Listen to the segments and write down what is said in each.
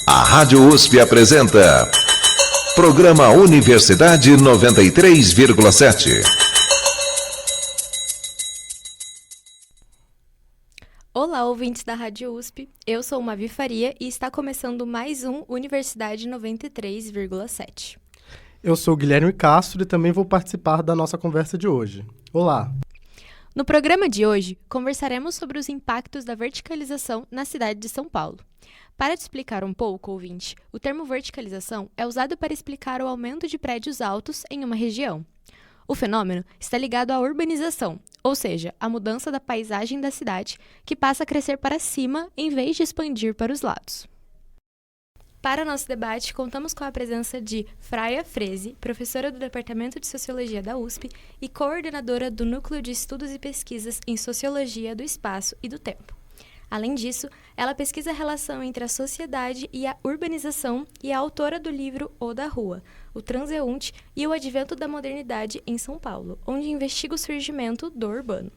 A Rádio USP apresenta Programa Universidade 93,7. Olá, ouvintes da Rádio USP. Eu sou Mavi Faria e está começando mais um Universidade 93,7. Eu sou o Guilherme Castro e também vou participar da nossa conversa de hoje. Olá! No programa de hoje, conversaremos sobre os impactos da verticalização na cidade de São Paulo. Para te explicar um pouco, ouvinte, o termo verticalização é usado para explicar o aumento de prédios altos em uma região. O fenômeno está ligado à urbanização, ou seja, a mudança da paisagem da cidade, que passa a crescer para cima em vez de expandir para os lados. Para nosso debate, contamos com a presença de Fraia Freze, professora do Departamento de Sociologia da USP e coordenadora do Núcleo de Estudos e Pesquisas em Sociologia do Espaço e do Tempo. Além disso, ela pesquisa a relação entre a sociedade e a urbanização e é autora do livro O da Rua, o Transeunte e o Advento da Modernidade em São Paulo, onde investiga o surgimento do urbano.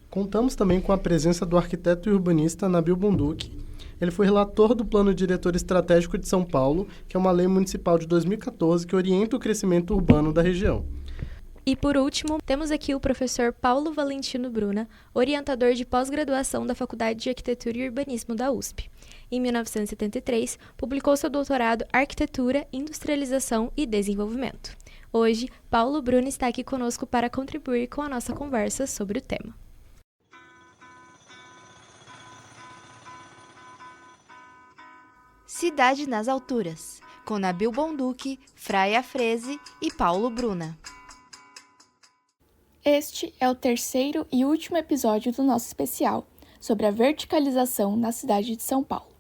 Contamos também com a presença do arquiteto e urbanista Nabil Bonduki. Ele foi relator do Plano Diretor Estratégico de São Paulo, que é uma lei municipal de 2014 que orienta o crescimento urbano da região. E, por último, temos aqui o professor Paulo Valentino Bruna, orientador de pós-graduação da Faculdade de Arquitetura e Urbanismo da USP. Em 1973, publicou seu doutorado Arquitetura, Industrialização e Desenvolvimento. Hoje, Paulo Bruna está aqui conosco para contribuir com a nossa conversa sobre o tema. Cidade nas Alturas, com Nabil Bonduki, Fraia Freze e Paulo Bruna. Este é o terceiro e último episódio do nosso especial sobre a verticalização na cidade de São Paulo.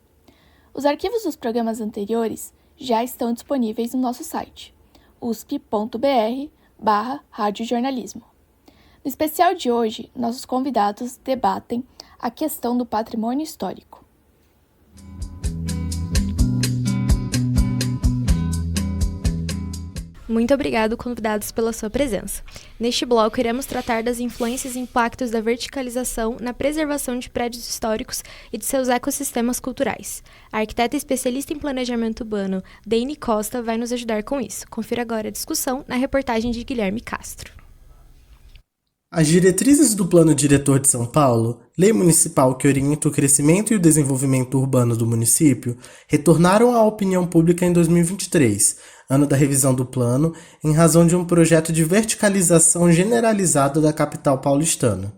Os arquivos dos programas anteriores já estão disponíveis no nosso site, usp.br/radiojornalismo. No especial de hoje, nossos convidados debatem a questão do patrimônio histórico. Muito obrigado, convidados, pela sua presença. Neste bloco, iremos tratar das influências e impactos da verticalização na preservação de prédios históricos e de seus ecossistemas culturais. A arquiteta especialista em planejamento urbano, Deine Costa, vai nos ajudar com isso. Confira agora a discussão na reportagem de Guilherme Castro. As diretrizes do Plano Diretor de São Paulo, lei municipal que orienta o crescimento e o desenvolvimento urbano do município, retornaram à opinião pública em 2023, ano da revisão do plano, em razão de um projeto de verticalização generalizada da capital paulistana.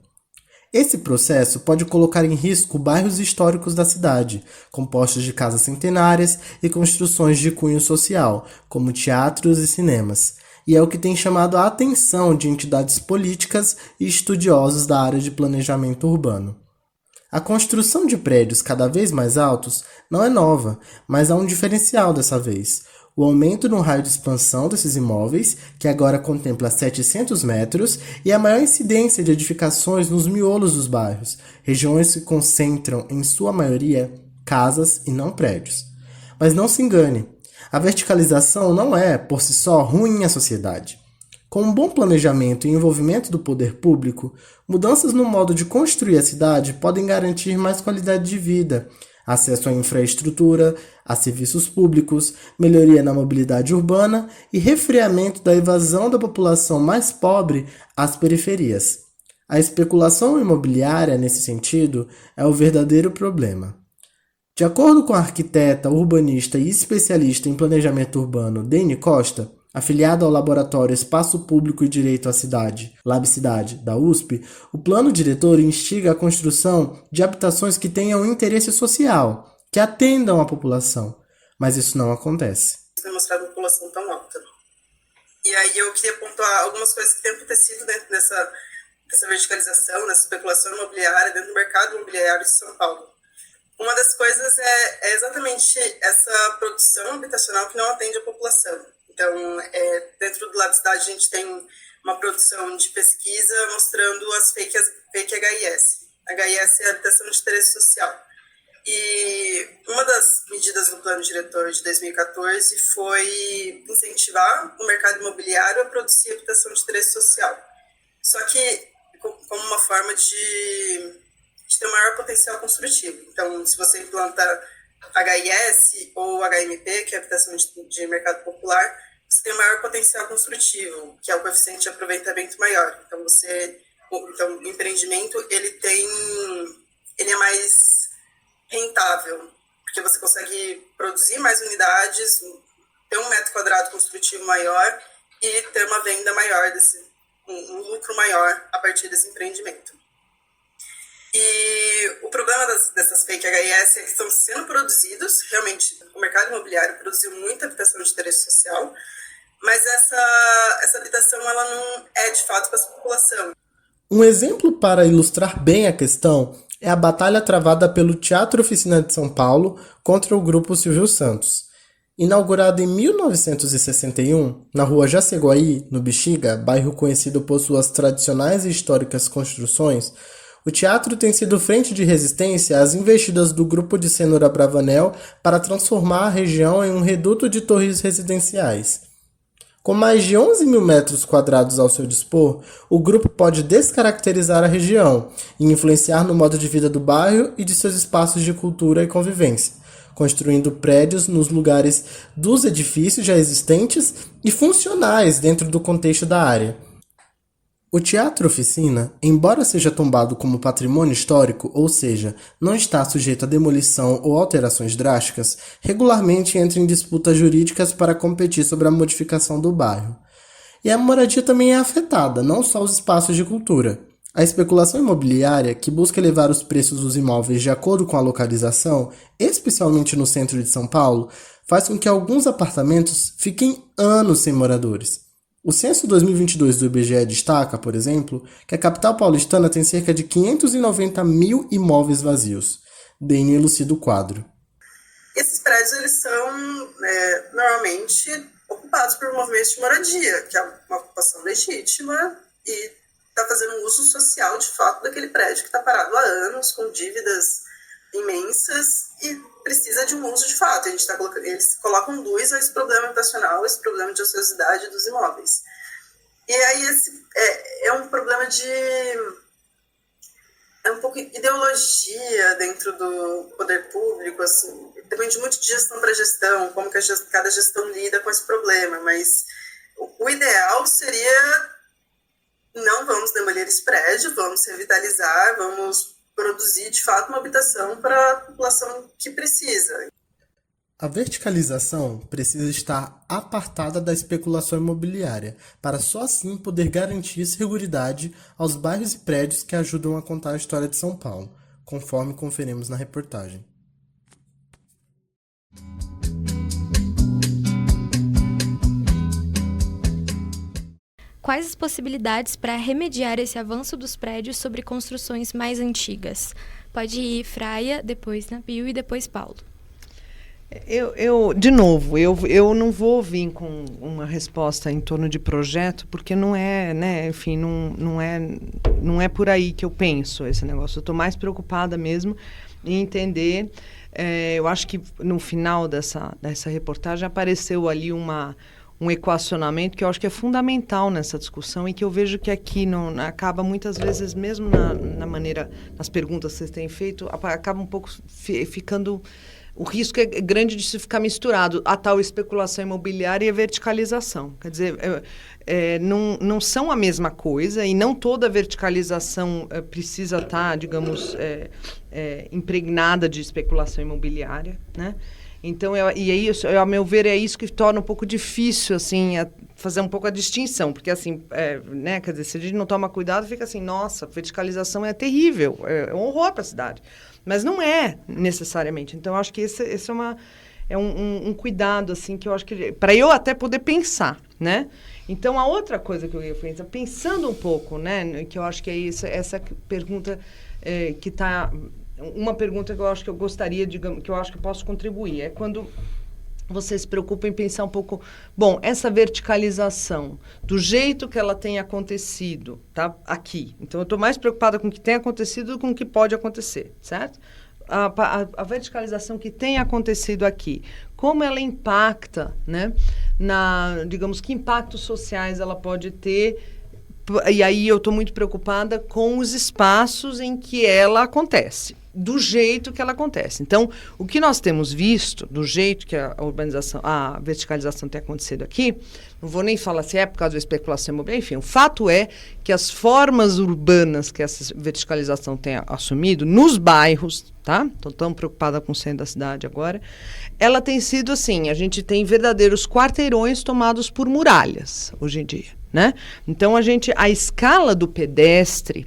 Esse processo pode colocar em risco bairros históricos da cidade, compostos de casas centenárias e construções de cunho social, como teatros e cinemas, e é o que tem chamado a atenção de entidades políticas e estudiosos da área de planejamento urbano. A construção de prédios cada vez mais altos não é nova, mas há um diferencial dessa vez: o aumento no raio de expansão desses imóveis, que agora contempla 700 metros, e a maior incidência de edificações nos miolos dos bairros, regiões que concentram, em sua maioria, casas e não prédios. Mas não se engane, a verticalização não é, por si só, ruim à sociedade. Com um bom planejamento e envolvimento do poder público, mudanças no modo de construir a cidade podem garantir mais qualidade de vida, acesso à infraestrutura, a serviços públicos, melhoria na mobilidade urbana e refreamento da evasão da população mais pobre às periferias. A especulação imobiliária, nesse sentido, é o verdadeiro problema. De acordo com a arquiteta, urbanista e especialista em planejamento urbano Deine Costa, afiliada ao Laboratório Espaço Público e Direito à Cidade, LabCidade, da USP, o plano diretor instiga a construção de habitações que tenham interesse social, que atendam a população, mas isso não acontece. Tem mostrado uma população tão alta. E aí eu queria pontuar algumas coisas que têm acontecido dentro dessa verticalização, dessa especulação imobiliária, dentro do mercado imobiliário de São Paulo. Uma das coisas é exatamente essa produção habitacional que não atende a população. Então, dentro do LabCidade, a gente tem uma produção de pesquisa mostrando as fake HIS. HIS é a habitação de interesse social. E uma das medidas do Plano Diretor de 2014 foi incentivar o mercado imobiliário a produzir habitação de interesse social. Só que como uma forma de ter um maior potencial construtivo. Então, se você implanta HIS ou HMP, que é habitação de mercado popular, você tem um maior potencial construtivo, que é o coeficiente de aproveitamento maior. Então, o empreendimento ele é mais rentável, porque você consegue produzir mais unidades, ter um metro quadrado construtivo maior e ter uma venda maior, um lucro maior a partir desse empreendimento. E o problema dessas fake HIS é que estão sendo produzidos, realmente, o mercado imobiliário produziu muita habitação de interesse social, mas essa habitação ela não é de fato para a população. Um exemplo para ilustrar bem a questão é a batalha travada pelo Teatro Oficina de São Paulo contra o Grupo Silvio Santos. Inaugurado em 1961, na rua Jaceguaí, no Bexiga, bairro conhecido por suas tradicionais e históricas construções, o teatro tem sido frente de resistência às investidas do Grupo de Cenoura Bravanel para transformar a região em um reduto de torres residenciais. Com mais de 11 mil metros quadrados ao seu dispor, o grupo pode descaracterizar a região e influenciar no modo de vida do bairro e de seus espaços de cultura e convivência, construindo prédios nos lugares dos edifícios já existentes e funcionais dentro do contexto da área. O Teatro Oficina, embora seja tombado como patrimônio histórico, ou seja, não está sujeito a demolição ou alterações drásticas, regularmente entra em disputas jurídicas para competir sobre a modificação do bairro. E a moradia também é afetada, não só os espaços de cultura. A especulação imobiliária, que busca elevar os preços dos imóveis de acordo com a localização, especialmente no centro de São Paulo, faz com que alguns apartamentos fiquem anos sem moradores. O censo 2022 do IBGE destaca, por exemplo, que a capital paulistana tem cerca de 590 mil imóveis vazios. Dene elucida o quadro. Esses prédios eles são normalmente ocupados por movimentos de moradia, que é uma ocupação legítima e está fazendo um uso social de fato daquele prédio que está parado há anos, com dívidas imensas e precisa de um uso de fato. Eles colocam luz a esse problema habitacional, esse problema de ociosidade dos imóveis. E aí esse é um problema é um pouco ideologia dentro do poder público, assim, depende muito de gestão para gestão, como que cada gestão lida com esse problema, mas o ideal seria não vamos demolir esse prédio, vamos revitalizar, vamos produzir, de fato, uma habitação para a população que precisa. A verticalização precisa estar apartada da especulação imobiliária, para só assim poder garantir seguridade aos bairros e prédios que ajudam a contar a história de São Paulo, conforme conferimos na reportagem. Quais as possibilidades para remediar esse avanço dos prédios sobre construções mais antigas? Pode ir Fraia, depois Nabil e depois Paulo. De novo, eu não vou vir com uma resposta em torno de projeto, porque não é, né, enfim, não é por aí que eu penso esse negócio. Eu estou mais preocupada mesmo em entender. Eu acho que no final dessa reportagem apareceu ali um equacionamento que eu acho que é fundamental nessa discussão e que eu vejo que aqui acaba muitas vezes, mesmo nas perguntas que vocês têm feito, acaba um pouco ficando... O risco é grande de se ficar misturado a tal especulação imobiliária e a verticalização. Quer dizer, não são a mesma coisa e não toda verticalização precisa estar, digamos, impregnada de especulação imobiliária, né? Então, a meu ver, é isso que torna um pouco difícil, assim, fazer um pouco a distinção. Porque, assim, né, quer dizer, se a gente não toma cuidado, fica assim, nossa, verticalização é terrível, é um horror para a cidade. Mas não é necessariamente. Então, eu acho que esse é um cuidado, assim, que eu acho que... Para eu até poder pensar, né? Então, a outra coisa que eu ia pensar, pensando um pouco, né? Que eu acho que é essa pergunta que está... Uma pergunta que eu acho que eu gostaria, que eu acho que eu posso contribuir, é quando você se preocupa em pensar um pouco... Bom, essa verticalização, do jeito que ela tem acontecido, tá? Aqui. Então, eu estou mais preocupada com o que tem acontecido do que com o que pode acontecer, certo? A verticalização que tem acontecido aqui, como ela impacta, né? Digamos, que impactos sociais ela pode ter. E aí eu estou muito preocupada com os espaços em que ela acontece. do jeito que ela acontece. Então, o que nós temos visto, do jeito que a verticalização tem acontecido aqui, não vou nem falar se é por causa da especulação imobiliária, enfim, o fato é que as formas urbanas que essa verticalização tem assumido nos bairros, tá? Estou tão preocupada com o centro da cidade agora, ela tem sido assim, a gente tem verdadeiros quarteirões tomados por muralhas, hoje em dia, né? Então, a escala do pedestre,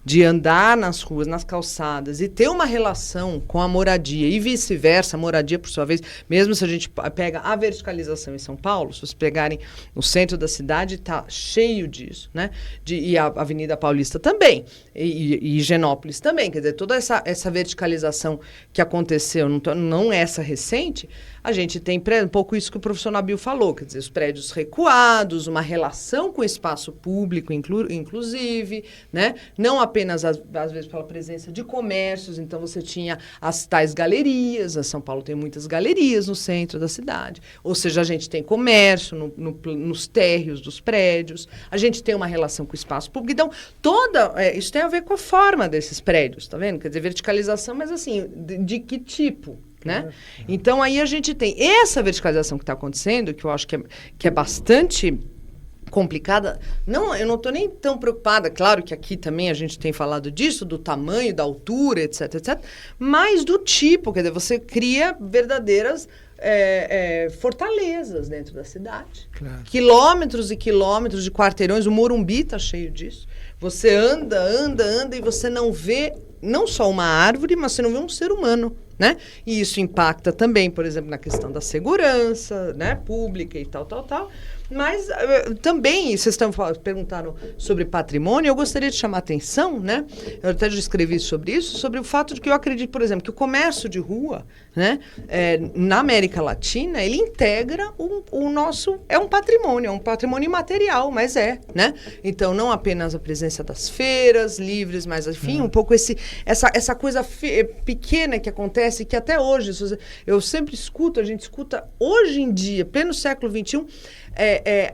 de andar nas ruas, nas calçadas e ter uma relação com a moradia e vice-versa, a moradia, por sua vez, mesmo se a gente pega a verticalização em São Paulo, se vocês pegarem o centro da cidade, está cheio disso, né? E a Avenida Paulista também, e Higienópolis também, quer dizer, toda essa verticalização que aconteceu, não essa recente, a gente tem um pouco isso que o professor Nabil falou, quer dizer, os prédios recuados, uma relação com o espaço público, inclusive, né? Não apenas, às vezes, pela presença de comércios, então você tinha as tais galerias, a São Paulo tem muitas galerias no centro da cidade, ou seja, a gente tem comércio nos térreos dos prédios, a gente tem uma relação com o espaço público, então, isso tem a ver com a forma desses prédios, tá vendo? Quer dizer, verticalização, mas assim, de que tipo? Né? Então, aí a gente tem essa verticalização que está acontecendo, que eu acho que é bastante complicada. Eu não estou nem tão preocupada, claro que aqui também a gente tem falado disso, do tamanho, da altura, etc, etc, mas do tipo, quer dizer, você cria verdadeiras fortalezas dentro da cidade. Claro. Quilômetros e quilômetros de quarteirões, o Morumbi está cheio disso. Você anda e você não vê não só uma árvore, mas você não vê um ser humano. Né? E isso impacta também, por exemplo, na questão da segurança, né, pública e tal. Mas também, vocês perguntaram sobre patrimônio, eu gostaria de chamar a atenção, né? Eu até já escrevi sobre isso, sobre o fato de que eu acredito, por exemplo, que o comércio de rua, né, na América Latina, ele integra o nosso... É um patrimônio imaterial, mas né? Então, não apenas a presença das feiras livres, mas, enfim, um pouco essa coisa pequena que acontece, que até hoje, eu sempre escuto, a gente escuta hoje em dia, pleno século XXI,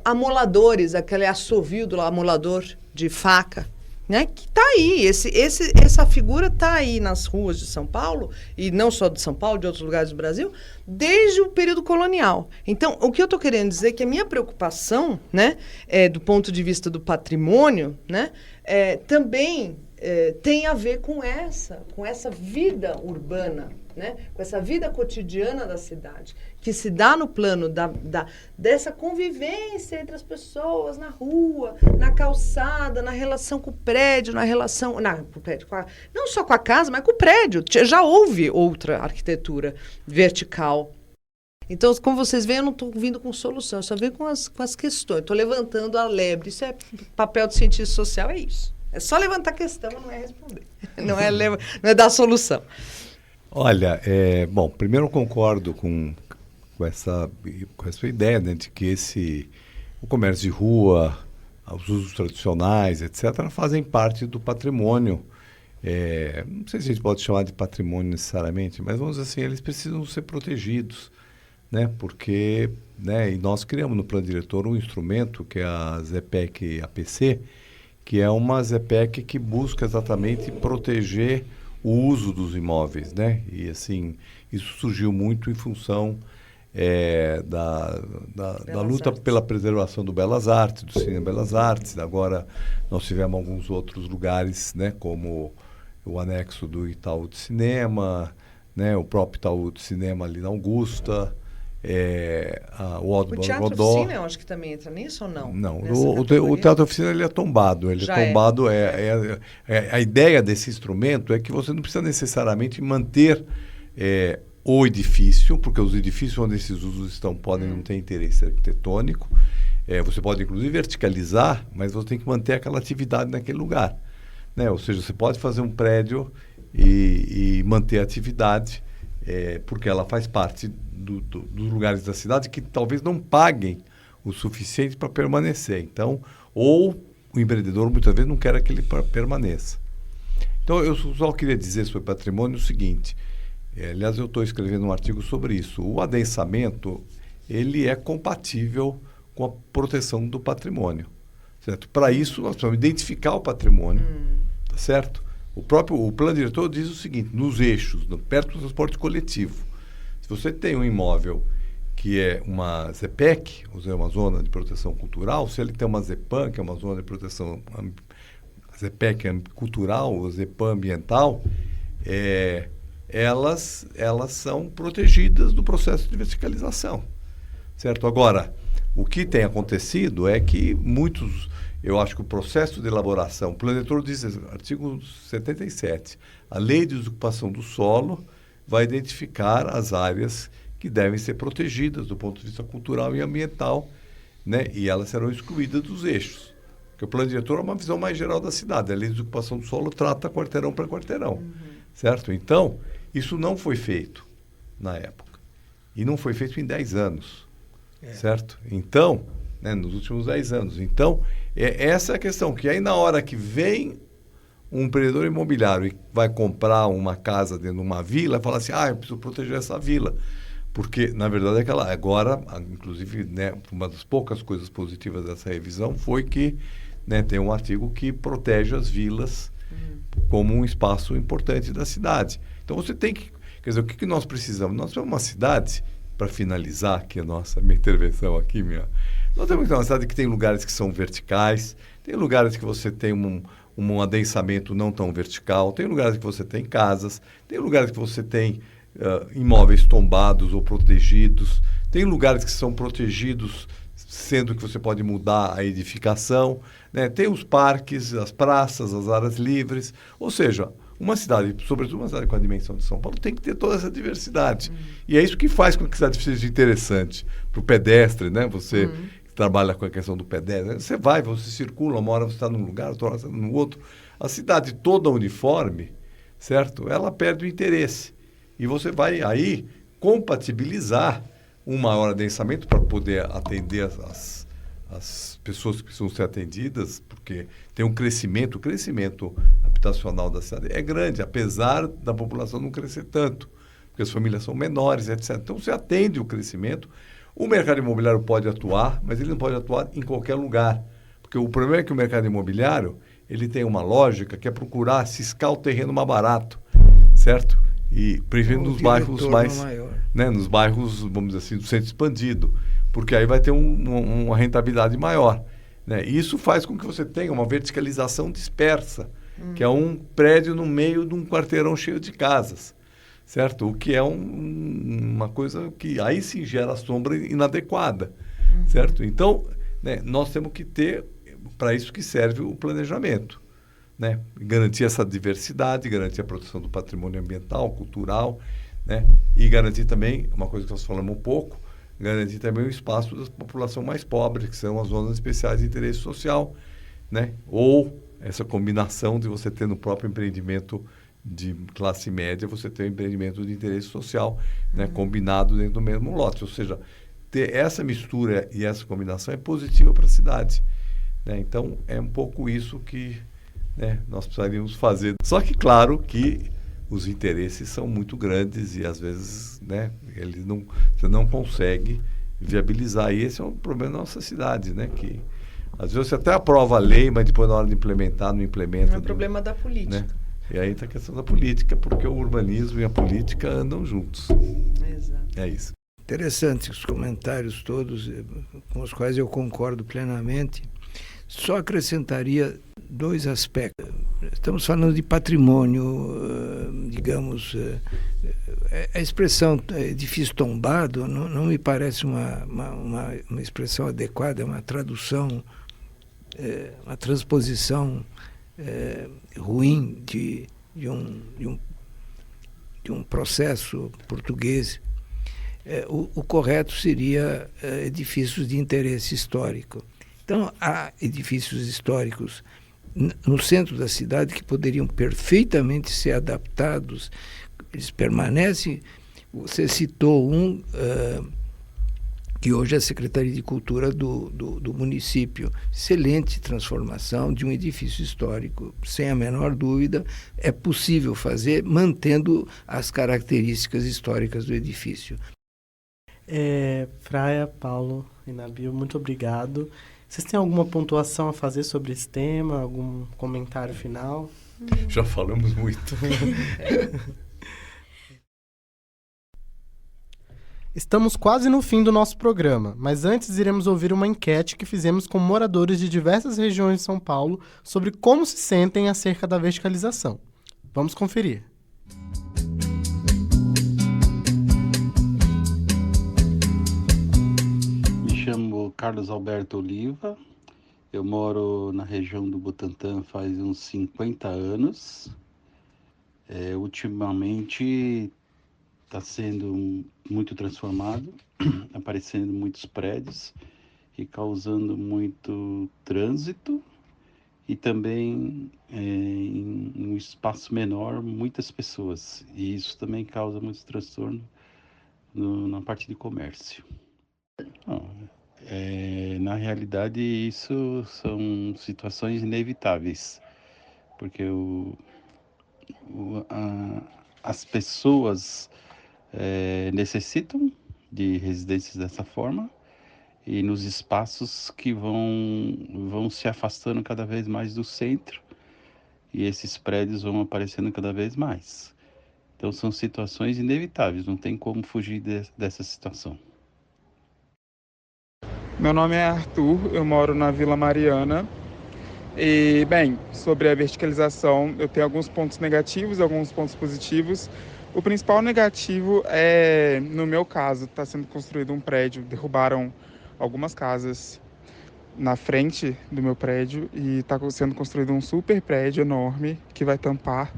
amoladores, aquele assovio do amolador de faca, né? Que está aí, essa figura está aí nas ruas de São Paulo, e não só de São Paulo, de outros lugares do Brasil, desde o período colonial. Então, o que eu estou querendo dizer é que a minha preocupação, né, do ponto de vista do patrimônio, né, também tem a ver com essa vida urbana, né? Com essa vida cotidiana da cidade, que se dá no plano dessa convivência entre as pessoas na rua, na calçada, na relação com o prédio, não só com a casa, mas com o prédio. Já houve outra arquitetura vertical. Então, como vocês veem, eu não estou vindo com solução, eu só venho com as questões. Estou levantando a lebre. Isso é papel do cientista social, é isso. É só levantar a questão, não é responder. Não é dar solução. Olha, bom, primeiro eu concordo com essa ideia, né, de que o comércio de rua, os usos tradicionais, etc., fazem parte do patrimônio. Não sei se a gente pode chamar de patrimônio necessariamente, mas vamos dizer assim, eles precisam ser protegidos, né, porque, né, e nós criamos no plano diretor um instrumento que é a ZPEC APC, que é uma ZPEC que busca exatamente proteger o uso dos imóveis, né? E assim, isso surgiu muito em função da luta pela preservação do Belas Artes, do Cinema Belas Artes. Agora nós tivemos alguns outros lugares, né? Como o anexo do Itaú de Cinema, né? O próprio Itaú de Cinema ali na Augusta. O Teatro Oficina, eu acho que também entra nisso ou não? Não, o Teatro Oficina ele é tombado. A ideia desse instrumento é que você não precisa necessariamente manter o edifício, porque os edifícios onde esses usos estão podem não ter interesse arquitetônico. Você pode, inclusive, verticalizar, mas você tem que manter aquela atividade naquele lugar, né? Ou seja, você pode fazer um prédio e manter a atividade, porque ela faz parte dos lugares da cidade que talvez não paguem o suficiente para permanecer. Então, ou o empreendedor muitas vezes não quer que ele permaneça. Então, eu só queria dizer sobre patrimônio o seguinte, aliás, eu estou escrevendo um artigo sobre isso. O adensamento, ele é compatível com a proteção do patrimônio, certo? Para isso, nós precisamos identificar o patrimônio, tá certo? O plano diretor diz o seguinte, nos eixos, perto do transporte coletivo. Se você tem um imóvel que é uma ZPEC, ou seja, uma zona de proteção cultural, se ele tem uma ZEPAM, que é uma zona de proteção, a ZPEC é cultural, ou ZEPAM ambiental, elas são protegidas do processo de verticalização, certo? Agora, o que tem acontecido é que eu acho que o processo de elaboração, o plano diretor diz, artigo 77, a lei de desocupação do solo vai identificar as áreas que devem ser protegidas do ponto de vista cultural e ambiental, né? E elas serão excluídas dos eixos. Porque o plano diretor é uma visão mais geral da cidade. A lei de desocupação do solo trata quarteirão para quarteirão, certo? Então, isso não foi feito na época. E não foi feito em 10 anos, certo? Então, né, nos últimos 10 anos. Então, essa é a questão, que aí na hora que vem um empreendedor imobiliário e vai comprar uma casa dentro de uma vila, fala assim, eu preciso proteger essa vila. Porque, na verdade, agora, inclusive, né, uma das poucas coisas positivas dessa revisão foi que, né, tem um artigo que protege as vilas como um espaço importante da cidade. Então, você tem que... Quer dizer, o que nós precisamos? Nós temos uma cidade, para finalizar aqui minha intervenção aqui, nós temos uma cidade que tem lugares que são verticais, tem lugares que você tem um adensamento não tão vertical, tem lugares que você tem casas, tem lugares que você tem imóveis tombados ou protegidos, tem lugares que são protegidos, sendo que você pode mudar a edificação, né? Tem os parques, as praças, as áreas livres, ou seja, uma cidade, sobretudo uma cidade com a dimensão de São Paulo, tem que ter toda essa diversidade. E é isso que faz com que a cidade seja interessante para o pedestre, né? Você trabalha com a questão do pedestre, você circula, uma hora você está num lugar, outra hora você está no outro. A cidade toda uniforme, certo? Ela perde o interesse. E você vai aí compatibilizar um maior adensamento para poder atender as pessoas que precisam ser atendidas, porque tem o crescimento habitacional da cidade é grande, apesar da população não crescer tanto, porque as famílias são menores, etc. Então, você atende o crescimento. O mercado imobiliário pode atuar, mas ele não pode atuar em qualquer lugar, porque o problema é que o mercado imobiliário ele tem uma lógica que é procurar ciscar o terreno mais barato, certo? E preferindo nos bairros mais, né, nos bairros, vamos dizer assim, do centro expandido, porque aí vai ter uma rentabilidade maior, né? E isso faz com que você tenha uma verticalização dispersa, que é um prédio no meio de um quarteirão cheio de casas, certo? O que é uma coisa que aí sim gera sombra inadequada, certo? Então, né, nós temos que ter, para isso que serve o planejamento, né? Garantir essa diversidade, garantir a proteção do patrimônio ambiental, cultural, né? E garantir também, uma coisa que nós falamos um pouco, garantir também o espaço da população mais pobre, que são as zonas especiais de interesse social, né? Ou essa combinação de você ter no próprio empreendimento de classe média, você ter um empreendimento de interesse social, né? Combinado dentro do mesmo lote. Ou seja, ter essa mistura e essa combinação é positiva para a cidade, né? Então, é um pouco isso que, né, nós precisaríamos fazer. Só que, claro, que os interesses são muito grandes e, às vezes, né, você não consegue viabilizar. E esse é um problema da nossa cidade, né? Que, às vezes, você até aprova a lei, mas depois, na hora de implementar, não implementa. É um problema da política. Né? E aí está a questão da política, porque o urbanismo e a política andam juntos. Exato. É isso. Interessantes os comentários todos, com os quais eu concordo plenamente. Só acrescentaria 2 aspectos. Estamos falando de patrimônio, digamos, a expressão edifício tombado não me parece uma expressão adequada, é uma tradução, uma transposição ruim de um processo português. O correto seria edifícios de interesse histórico. Então, há edifícios históricos no centro da cidade que poderiam perfeitamente ser adaptados, eles permanecem. Você citou um que hoje é a Secretaria de Cultura do município. Excelente transformação de um edifício histórico, sem a menor dúvida, é possível fazer mantendo as características históricas do edifício. Fraia, Paulo e Nabil, muito obrigado. Vocês têm alguma pontuação a fazer sobre esse tema? Algum comentário final? Já falamos muito. Estamos quase no fim do nosso programa, mas antes iremos ouvir uma enquete que fizemos com moradores de diversas regiões de São Paulo sobre como se sentem acerca da verticalização. Vamos conferir. Me chamo Carlos Alberto Oliva, eu moro na região do Butantã faz uns 50 anos. Ultimamente está sendo muito transformado, aparecendo muitos prédios e causando muito trânsito e também em um espaço menor muitas pessoas, e isso também causa muito transtorno na parte de comércio. Na realidade isso são situações inevitáveis, porque as pessoas necessitam de residências dessa forma e nos espaços que vão se afastando cada vez mais do centro, e esses prédios vão aparecendo cada vez mais. Então são situações inevitáveis, não tem como fugir dessa situação. Meu nome é Arthur, eu moro na Vila Mariana. E, bem, sobre a verticalização, eu tenho alguns pontos negativos e alguns pontos positivos. O principal negativo é, no meu caso, está sendo construído um prédio, derrubaram algumas casas na frente do meu prédio e está sendo construído um super prédio enorme que vai tampar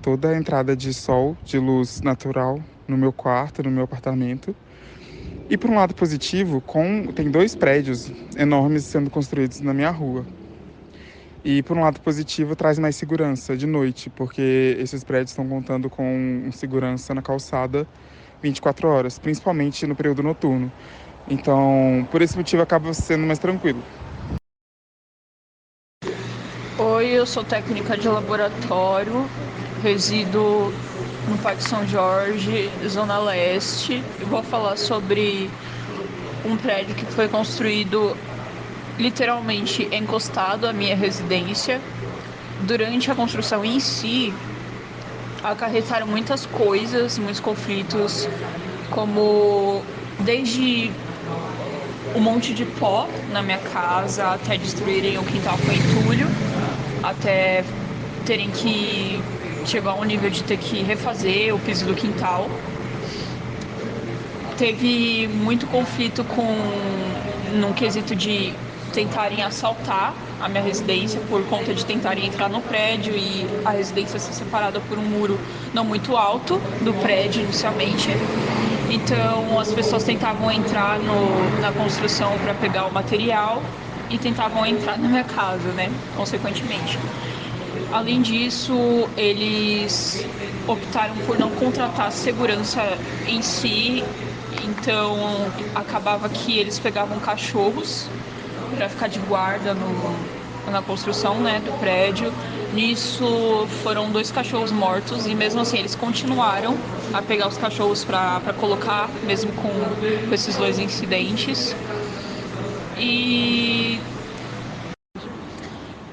toda a entrada de sol, de luz natural no meu quarto, no meu apartamento. E por um lado positivo, tem 2 prédios enormes sendo construídos na minha rua. E por um lado positivo, traz mais segurança de noite, porque esses prédios estão contando com segurança na calçada 24 horas, principalmente no período noturno. Então, por esse motivo, acaba sendo mais tranquilo. Oi, eu sou técnica de laboratório, resido no Parque São Jorge, Zona Leste. Eu vou falar sobre um prédio que foi construído literalmente encostado à minha residência. Durante a construção em si, acarretaram muitas coisas, muitos conflitos, como desde um monte de pó na minha casa, até destruírem o quintal com entulho, até terem que chegar a um nível de ter que refazer o piso do quintal. Teve muito conflito num quesito de tentarem assaltar a minha residência por conta de tentarem entrar no prédio e a residência ser separada por um muro não muito alto do prédio inicialmente. Então as pessoas tentavam entrar na construção para pegar o material e tentavam entrar na minha casa, né, consequentemente. Além disso, eles optaram por não contratar segurança em si, então acabava que eles pegavam cachorros para ficar de guarda na construção, né, do prédio. Nisso foram 2 cachorros mortos e mesmo assim eles continuaram a pegar os cachorros para colocar, mesmo com esses 2 incidentes. E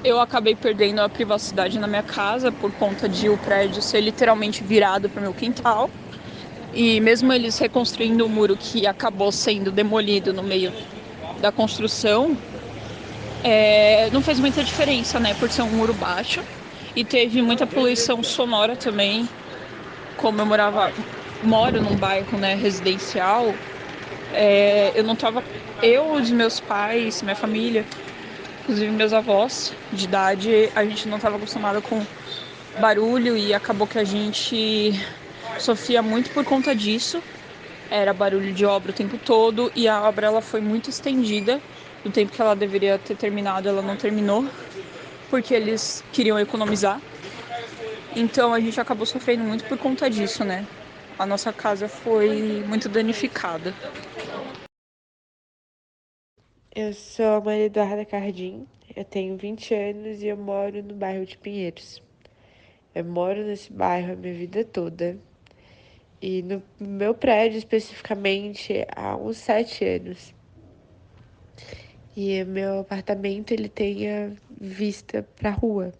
eu acabei perdendo a privacidade na minha casa por conta de o prédio ser literalmente virado para o meu quintal. E mesmo eles reconstruindo o muro que acabou sendo demolido no meio da construção, não fez muita diferença, né, por ser um muro baixo, e teve muita poluição sonora também. Como eu moro num bairro, né, residencial, os meus pais, minha família, inclusive meus avós de idade, a gente não estava acostumado com barulho e acabou que a gente sofria muito por conta disso. Era barulho de obra o tempo todo e a obra ela foi muito estendida. No tempo que ela deveria ter terminado, ela não terminou, porque eles queriam economizar. Então a gente acabou sofrendo muito por conta disso, né? A nossa casa foi muito danificada. Eu sou a Maria Eduarda Cardim, eu tenho 20 anos e eu moro no bairro de Pinheiros. Eu moro nesse bairro a minha vida toda. E no meu prédio, especificamente, há uns 7 anos. E meu apartamento, ele tem a vista para a rua.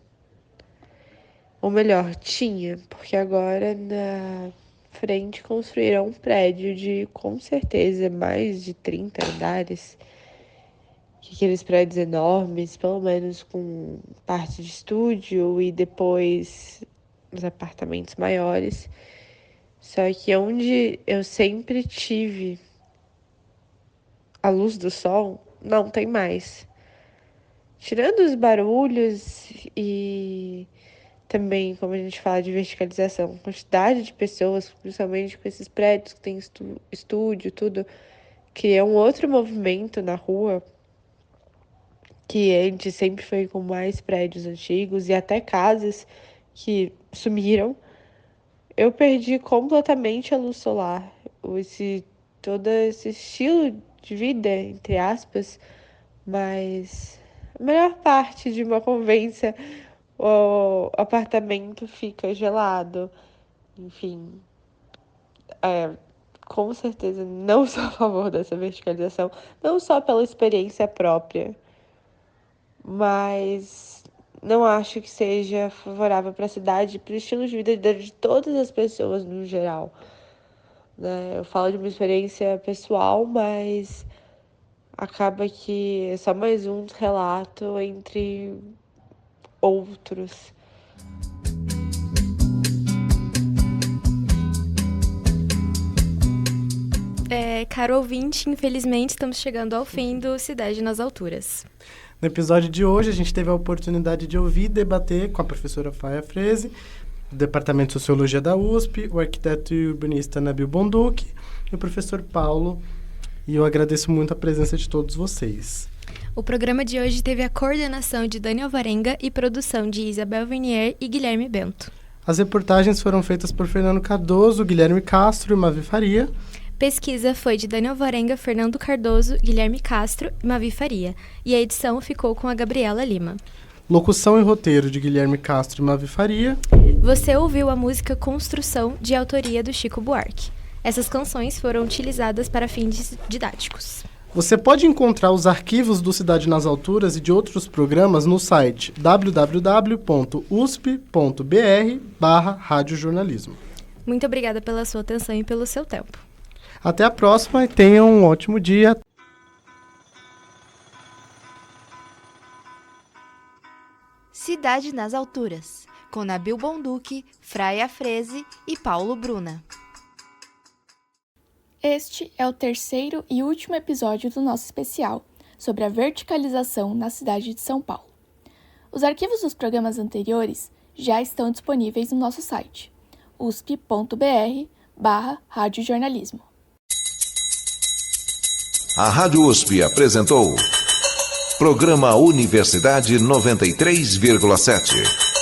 Ou melhor, tinha, porque agora na frente construíram um prédio de, com certeza, mais de 30 andares. Aqueles prédios enormes, pelo menos com parte de estúdio e depois os apartamentos maiores. Só que onde eu sempre tive a luz do sol, não tem mais. Tirando os barulhos e também, como a gente fala de verticalização, quantidade de pessoas, principalmente com esses prédios que tem estúdio, tudo, cria um outro movimento na rua, que antes sempre foi com mais prédios antigos e até casas que sumiram. Eu perdi completamente a luz solar. Todo esse estilo de vida, entre aspas, mas a melhor parte de uma convivência, o apartamento fica gelado. Enfim, com certeza não sou a favor dessa verticalização, não só pela experiência própria, mas não acho que seja favorável para a cidade, para o estilo de vida de todas as pessoas no geral, né? Eu falo de uma experiência pessoal, mas acaba que é só mais um relato entre outros. Caro ouvinte, infelizmente estamos chegando ao fim do Cidade nas Alturas. No episódio de hoje, a gente teve a oportunidade de ouvir e debater com a professora Fray Freze, do Departamento de Sociologia da USP, o arquiteto e urbanista Nabil Bonduki e o professor Paulo. E eu agradeço muito a presença de todos vocês. O programa de hoje teve a coordenação de Daniel Varenga e produção de Isabel Vernier e Guilherme Bento. As reportagens foram feitas por Fernando Cardoso, Guilherme Castro e Mavi Faria. Pesquisa foi de Daniel Varenga, Fernando Cardoso, Guilherme Castro e Mavi Faria. E a edição ficou com a Gabriela Lima. Locução e roteiro de Guilherme Castro e Mavi Faria. Você ouviu a música Construção, de autoria do Chico Buarque. Essas canções foram utilizadas para fins didáticos. Você pode encontrar os arquivos do Cidade nas Alturas e de outros programas no site www.usp.br/radiojornalismo. Muito obrigada pela sua atenção e pelo seu tempo. Até a próxima e tenham um ótimo dia. Cidade nas Alturas, com Nabil Bonduki, Fray Freze e Paulo Bruna. Este é o terceiro e último episódio do nosso especial sobre a verticalização na cidade de São Paulo. Os arquivos dos programas anteriores já estão disponíveis no nosso site, usp.br/radiojornalismo. A Rádio USP apresentou Programa Universidade 93,7.